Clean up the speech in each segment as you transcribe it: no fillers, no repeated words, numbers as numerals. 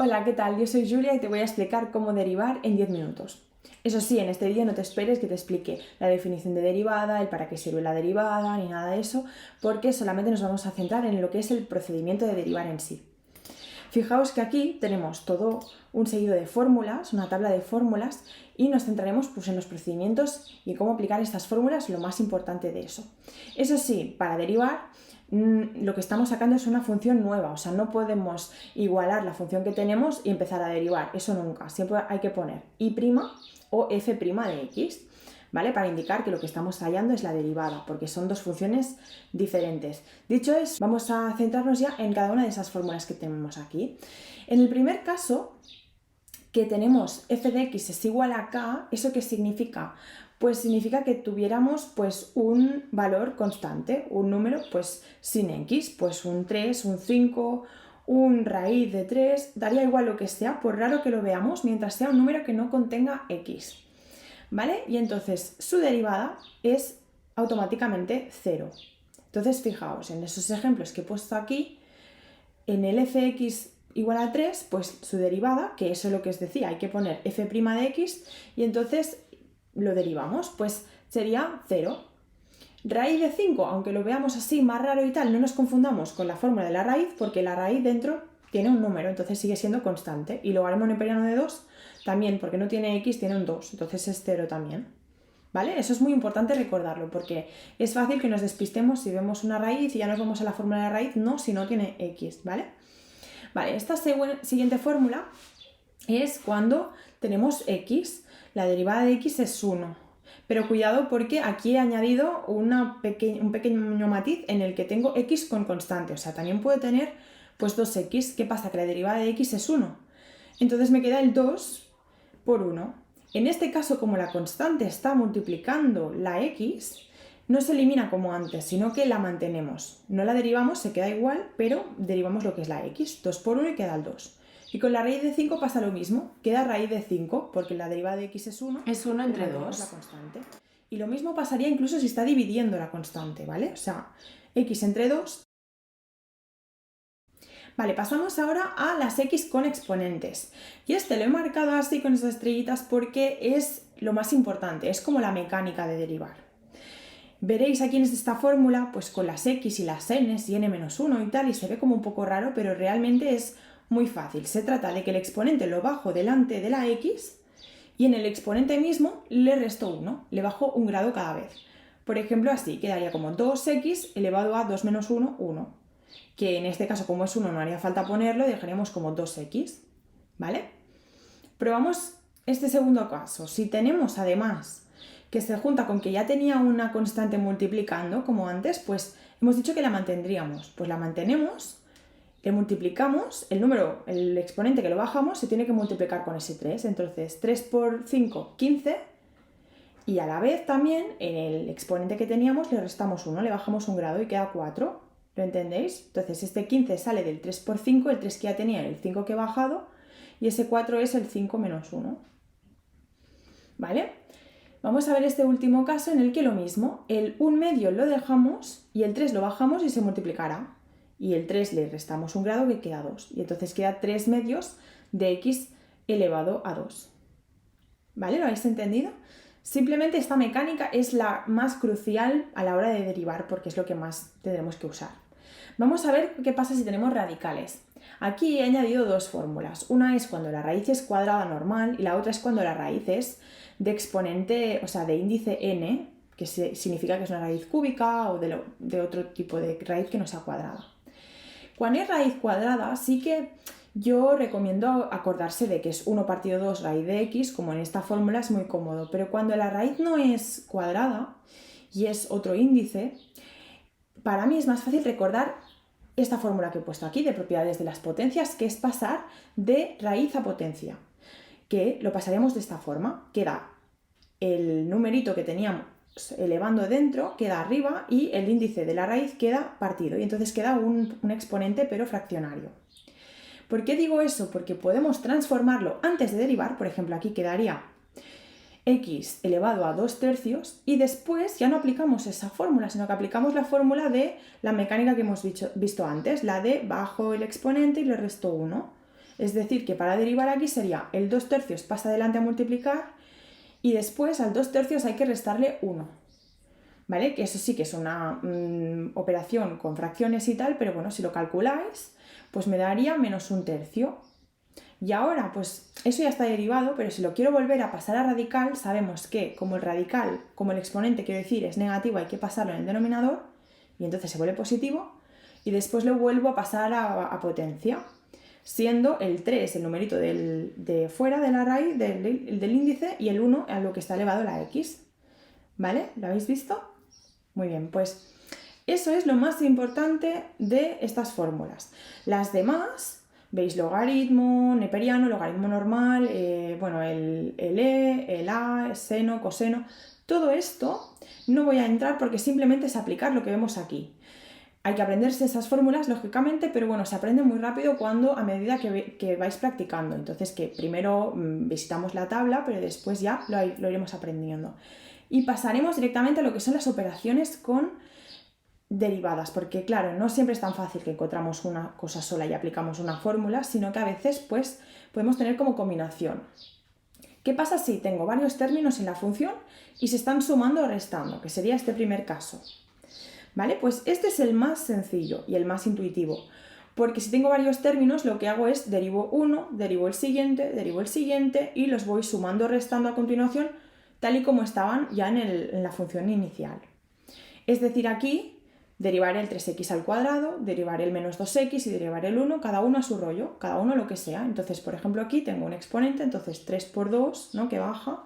Hola, ¿qué tal? Yo soy Julia y te voy a explicar cómo derivar en 10 minutos. Eso sí, en este vídeo no te esperes que te explique la definición de derivada, el para qué sirve la derivada, ni nada de eso, porque solamente nos vamos a centrar en lo que es el procedimiento de derivar en sí. Fijaos que aquí tenemos todo un seguido de fórmulas, una tabla de fórmulas, y nos centraremos pues, en los procedimientos y cómo aplicar estas fórmulas, lo más importante de eso. Eso sí, para derivar lo que estamos sacando es una función nueva, o sea, no podemos igualar la función que tenemos y empezar a derivar, eso nunca, siempre hay que poner y' o f' de x, ¿vale? Para indicar que lo que estamos hallando es la derivada, porque son dos funciones diferentes. Dicho eso, vamos a centrarnos ya en cada una de esas fórmulas que tenemos aquí. En el primer caso, que tenemos f de x es igual a k, ¿eso qué significa? Pues significa que tuviéramos pues un valor constante, un número pues sin x, pues un 3, un 5, un raíz de 3, daría igual lo que sea, por raro que lo veamos, mientras sea un número que no contenga x, ¿vale? Y entonces su derivada es automáticamente 0. Entonces fijaos, en esos ejemplos que he puesto aquí, en el fx igual a 3, pues su derivada, que eso es lo que os decía, hay que poner f' de x y entonces lo derivamos, pues sería 0. Raíz de 5, aunque lo veamos así más raro y tal, no nos confundamos con la fórmula de la raíz, porque la raíz dentro tiene un número, entonces sigue siendo constante. Y logaritmo neperiano de 2 también, porque no tiene x, tiene un 2, entonces es 0 también. ¿Vale? Eso es muy importante recordarlo, porque es fácil que nos despistemos si vemos una raíz y ya nos vamos a la fórmula de la raíz, no, si no tiene x, ¿vale? Vale, esta siguiente fórmula es cuando tenemos x, la derivada de x es 1. Pero cuidado porque aquí he añadido un pequeño matiz en el que tengo x con constante, o sea, también puede tener pues 2x. ¿Qué pasa? Que la derivada de x es 1. Entonces me queda el 2 por 1. En este caso, como la constante está multiplicando la x, no se elimina como antes, sino que la mantenemos. No la derivamos, se queda igual, pero derivamos lo que es la x. 2 por 1 y queda el 2. Y con la raíz de 5 pasa lo mismo, queda raíz de 5, porque la derivada de x es 1. Es 1 entre mantenemos 2. la constante. Y lo mismo pasaría incluso si está dividiendo la constante, ¿vale? O sea, x entre 2. Vale, pasamos ahora a las x con exponentes. Y este lo he marcado así con esas estrellitas porque es lo más importante, es como la mecánica de derivar. Veréis aquí en esta fórmula, pues con las x y las n y n-1 y tal, y se ve como un poco raro, pero realmente es muy fácil. Se trata de que el exponente lo bajo delante de la x y en el exponente mismo le resto 1, le bajo un grado cada vez. Por ejemplo, así quedaría como 2x elevado a 2 menos 1, 1. Que en este caso, como es 1, no haría falta ponerlo, dejaríamos como 2x, ¿vale? Probamos este segundo caso. Si tenemos además que se junta con que ya tenía una constante multiplicando, como antes, pues hemos dicho que la mantendríamos. Pues la mantenemos, le multiplicamos, el número, el exponente que lo bajamos, se tiene que multiplicar con ese 3. Entonces, 3 por 5, 15. Y a la vez también, en el exponente que teníamos, le restamos 1, le bajamos un grado y queda 4. ¿Lo entendéis? Entonces, este 15 sale del 3 por 5, el 3 que ya tenía, el 5 que he bajado, y ese 4 es el 5 menos 1. ¿Vale? Vamos a ver este último caso en el que lo mismo, el 1 medio lo dejamos y el 3 lo bajamos y se multiplicará. Y el 3 le restamos un grado que queda 2. Y entonces queda 3 medios de x elevado a 2. ¿Vale? ¿Lo habéis entendido? Simplemente esta mecánica es la más crucial a la hora de derivar porque es lo que más tendremos que usar. Vamos a ver qué pasa si tenemos radicales. Aquí he añadido dos fórmulas. Una es cuando la raíz es cuadrada normal y la otra es cuando la raíz es de exponente, o sea, de índice n, que significa que es una raíz cúbica o de otro tipo de raíz que no sea cuadrada. Cuando es raíz cuadrada, sí que yo recomiendo acordarse de que es 1 partido 2 raíz de x, como en esta fórmula es muy cómodo, pero cuando la raíz no es cuadrada y es otro índice, para mí es más fácil recordar esta fórmula que he puesto aquí de propiedades de las potencias, que es pasar de raíz a potencia, que lo pasaremos de esta forma, queda el numerito que teníamos elevando dentro, queda arriba y el índice de la raíz queda partido y entonces queda un exponente pero fraccionario. ¿Por qué digo eso? Porque podemos transformarlo antes de derivar, por ejemplo aquí quedaría x elevado a 2 tercios y después ya no aplicamos esa fórmula, sino que aplicamos la fórmula de la mecánica que hemos visto antes, la de bajo el exponente y le resto 1. Es decir, que para derivar aquí sería el 2/3 pasa adelante a multiplicar y después al 2/3 hay que restarle 1. ¿Vale? Que eso sí que es una operación con fracciones y tal, pero bueno, si lo calculáis, pues me daría menos 1/3. Y ahora, pues eso ya está derivado, pero si lo quiero volver a pasar a radical, sabemos que como el radical, como el exponente, quiero decir, es negativo, hay que pasarlo en el denominador, y entonces se vuelve positivo, y después lo vuelvo a pasar a potencia, siendo el 3 el numerito de fuera de la raíz, del índice, y el 1 a lo que está elevado la x. ¿Vale? ¿Lo habéis visto? Muy bien, pues eso es lo más importante de estas fórmulas. Las demás, veis logaritmo neperiano, logaritmo normal, bueno, el e, el a, el seno, coseno, todo esto no voy a entrar porque simplemente es aplicar lo que vemos aquí. Hay que aprenderse esas fórmulas, lógicamente, pero bueno, se aprende muy rápido a medida que vais practicando. Entonces, que primero visitamos la tabla, pero después ya lo iremos aprendiendo. Y pasaremos directamente a lo que son las operaciones con derivadas, porque claro, no siempre es tan fácil que encontramos una cosa sola y aplicamos una fórmula, sino que a veces pues podemos tener como combinación. ¿Qué pasa si tengo varios términos en la función y se están sumando o restando? Que sería este primer caso. ¿Vale? Pues este es el más sencillo y el más intuitivo, porque si tengo varios términos lo que hago es derivo uno, derivo el siguiente y los voy sumando o restando a continuación tal y como estaban ya en la función inicial. Es decir, aquí derivaré el 3x al cuadrado, derivaré el menos 2x y derivaré el 1, cada uno a su rollo, cada uno lo que sea. Entonces, por ejemplo, aquí tengo un exponente, entonces 3 por 2, ¿no? Que baja,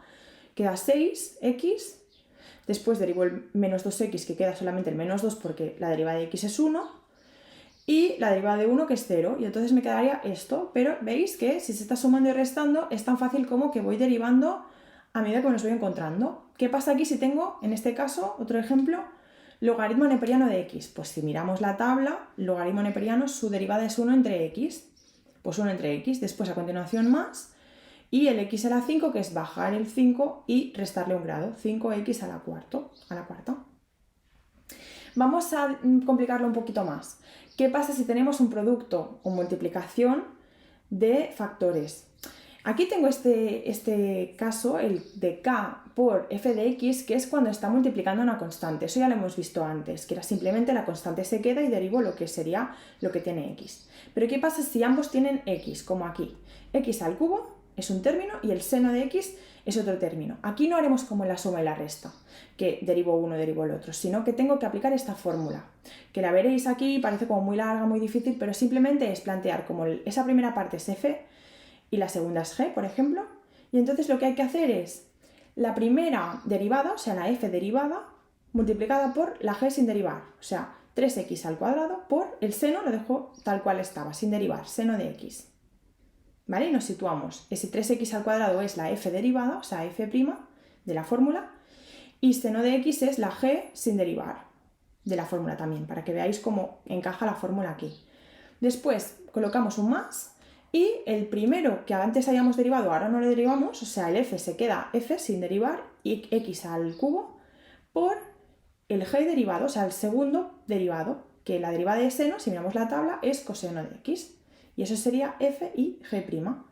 queda 6x. Después derivo el menos 2x, que queda solamente el menos 2 porque la derivada de x es 1. Y la derivada de 1 que es 0. Y entonces me quedaría esto. Pero veis que si se está sumando y restando es tan fácil como que voy derivando a medida que me los voy encontrando. ¿Qué pasa aquí si tengo, en este caso, otro ejemplo, logaritmo neperiano de x? Pues si miramos la tabla, logaritmo neperiano, su derivada es 1 entre x. Pues 1 entre x. Después a continuación más. Y el x a la 5, que es bajar el 5 y restarle un grado. 5x a la cuarta. Vamos a complicarlo un poquito más. ¿Qué pasa si tenemos un producto o multiplicación de factores? Aquí tengo este caso, el de k por f de x, que es cuando está multiplicando una constante. Eso ya lo hemos visto antes, que era simplemente la constante se queda y derivo lo que sería lo que tiene x. Pero ¿qué pasa si ambos tienen x, como aquí? X al cubo es un término y el seno de x es otro término. Aquí no haremos como en la suma y la resta, que derivo uno, derivo el otro, sino que tengo que aplicar esta fórmula, que la veréis aquí, parece como muy larga, muy difícil, pero simplemente es plantear como esa primera parte es f y la segunda es g, por ejemplo, y entonces lo que hay que hacer es la primera derivada, o sea, la f derivada, multiplicada por la g sin derivar, o sea, 3x al cuadrado por el seno, lo dejo tal cual estaba, sin derivar, seno de x. ¿Vale? Y nos situamos. Ese 3x al cuadrado es la f derivada, o sea, f' de la fórmula, y seno de x es la g sin derivar de la fórmula también, para que veáis cómo encaja la fórmula aquí. Después colocamos un más y el primero que antes habíamos derivado, ahora no lo derivamos, o sea, el f se queda f sin derivar y x al cubo por el g derivado, o sea, el segundo derivado, que la derivada de seno, si miramos la tabla, es coseno de x. Y eso sería f y g',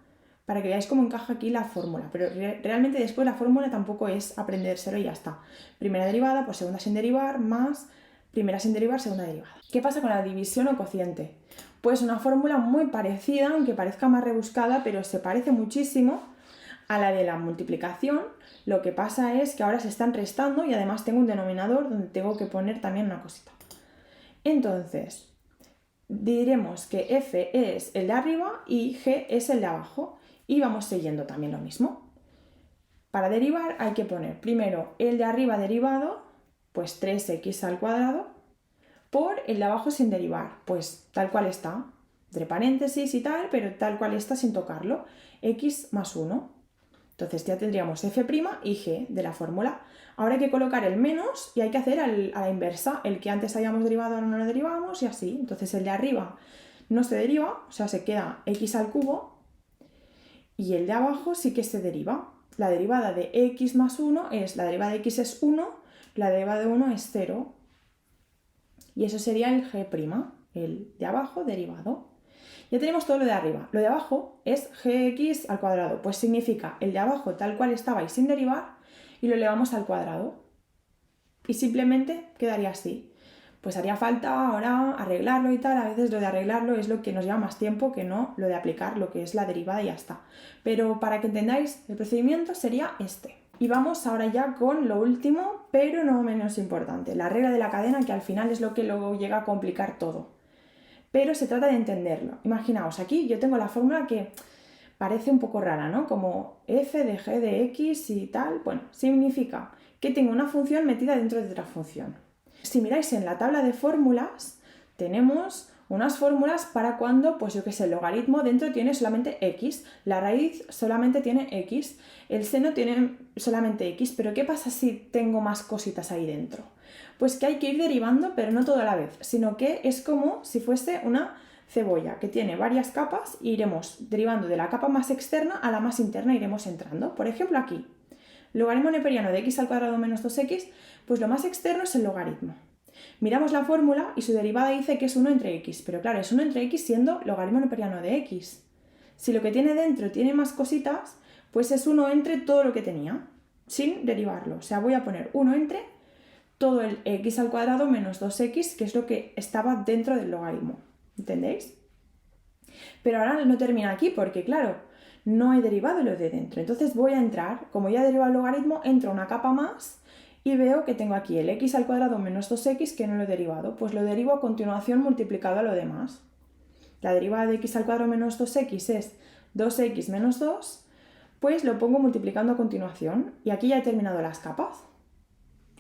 para que veáis cómo encaja aquí la fórmula. Pero realmente después la fórmula tampoco es aprendérselo y ya está. Primera derivada, pues segunda sin derivar, más primera sin derivar, segunda derivada. ¿Qué pasa con la división o cociente? Pues una fórmula muy parecida, aunque parezca más rebuscada, pero se parece muchísimo a la de la multiplicación. Lo que pasa es que ahora se están restando y además tengo un denominador donde tengo que poner también una cosita. Entonces, diremos que f es el de arriba y g es el de abajo y vamos siguiendo también lo mismo. Para derivar hay que poner primero el de arriba derivado, pues 3x al cuadrado, por el de abajo sin derivar, pues tal cual está, entre paréntesis y tal, pero tal cual está sin tocarlo, x más 1. Entonces ya tendríamos f' y g de la fórmula. Ahora hay que colocar el menos y hay que hacer a la inversa. El que antes habíamos derivado ahora no lo derivamos y así. Entonces el de arriba no se deriva, o sea, se queda x al cubo y el de abajo sí que se deriva. La derivada de x más 1 es, la derivada de x es 1, la derivada de 1 es 0. Y eso sería el g', el de abajo derivado. Ya tenemos todo lo de arriba. Lo de abajo es gx al cuadrado, pues significa el de abajo tal cual estaba y sin derivar, y lo elevamos al cuadrado. Y simplemente quedaría así. Pues haría falta ahora arreglarlo y tal. A veces lo de arreglarlo es lo que nos lleva más tiempo que no lo de aplicar lo que es la derivada y ya está. Pero para que entendáis, el procedimiento sería este. Y vamos ahora ya con lo último, pero no menos importante, la regla de la cadena, que al final es lo que luego llega a complicar todo. Pero se trata de entenderlo. Imaginaos, aquí yo tengo la fórmula que parece un poco rara, ¿no? Como f de g de x y tal. Bueno, significa que tengo una función metida dentro de otra función. Si miráis en la tabla de fórmulas, tenemos unas fórmulas para cuando, pues yo qué sé, el logaritmo dentro tiene solamente x, la raíz solamente tiene x, el seno tiene solamente x, pero ¿qué pasa si tengo más cositas ahí dentro? Pues que hay que ir derivando, pero no todo a la vez, sino que es como si fuese una cebolla que tiene varias capas y iremos derivando de la capa más externa a la más interna, iremos entrando. Por ejemplo, aquí, logaritmo neperiano de x al cuadrado menos 2x, pues lo más externo es el logaritmo. Miramos la fórmula y su derivada dice que es 1 entre x, pero claro, es 1 entre x siendo logaritmo neperiano de x. Si lo que tiene dentro tiene más cositas, pues es 1 entre todo lo que tenía, sin derivarlo. O sea, voy a poner 1 entre todo el x al cuadrado menos 2x, que es lo que estaba dentro del logaritmo. ¿Entendéis? Pero ahora no termina aquí porque, claro, no he derivado lo de dentro. Entonces voy a entrar, como ya he derivado el logaritmo, entro a una capa más y veo que tengo aquí el x al cuadrado menos 2x que no lo he derivado. Pues lo derivo a continuación multiplicado a lo demás. La derivada de x al cuadrado menos 2x es 2x menos 2, pues lo pongo multiplicando a continuación. Y aquí ya he terminado las capas.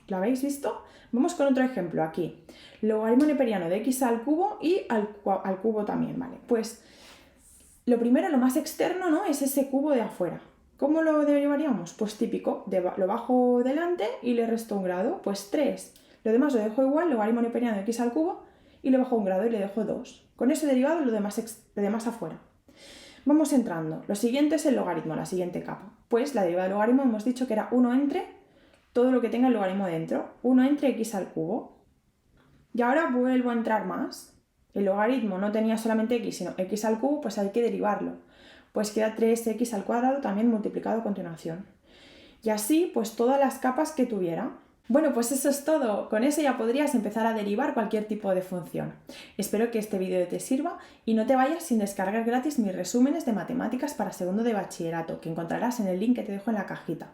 ¿Lo habéis visto? Vamos con otro ejemplo aquí. Logaritmo neperiano de x al cubo y al cubo también, ¿vale? Pues lo primero, lo más externo, ¿no? Es ese cubo de afuera. ¿Cómo lo derivaríamos? Pues típico, lo bajo delante y le resto un grado, pues 3. Lo demás lo dejo igual, logaritmo neperiano de x al cubo, y le bajo un grado y le dejo 2. Con eso he derivado lo demás afuera. Vamos entrando. Lo siguiente es el logaritmo, la siguiente capa. Pues la derivada del logaritmo hemos dicho que era 1 entre todo lo que tenga el logaritmo dentro, 1 entre x al cubo. Y ahora vuelvo a entrar más. El logaritmo no tenía solamente x, sino x al cubo, pues hay que derivarlo. Pues queda 3x al cuadrado también multiplicado a continuación. Y así, pues todas las capas que tuviera. Bueno, pues eso es todo. Con eso ya podrías empezar a derivar cualquier tipo de función. Espero que este vídeo te sirva y no te vayas sin descargar gratis mis resúmenes de matemáticas para segundo de bachillerato, que encontrarás en el link que te dejo en la cajita.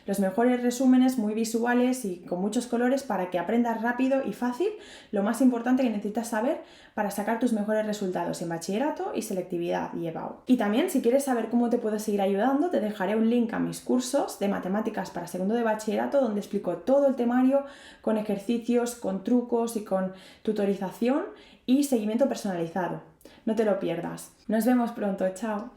Los mejores resúmenes muy visuales y con muchos colores para que aprendas rápido y fácil lo más importante que necesitas saber para sacar tus mejores resultados en bachillerato y selectividad y EBAU. Y también, si quieres saber cómo te puedo seguir ayudando, te dejaré un link a mis cursos de matemáticas para segundo de bachillerato donde explico todo el temario con ejercicios, con trucos y con tutorización y seguimiento personalizado. No te lo pierdas. Nos vemos pronto, chao.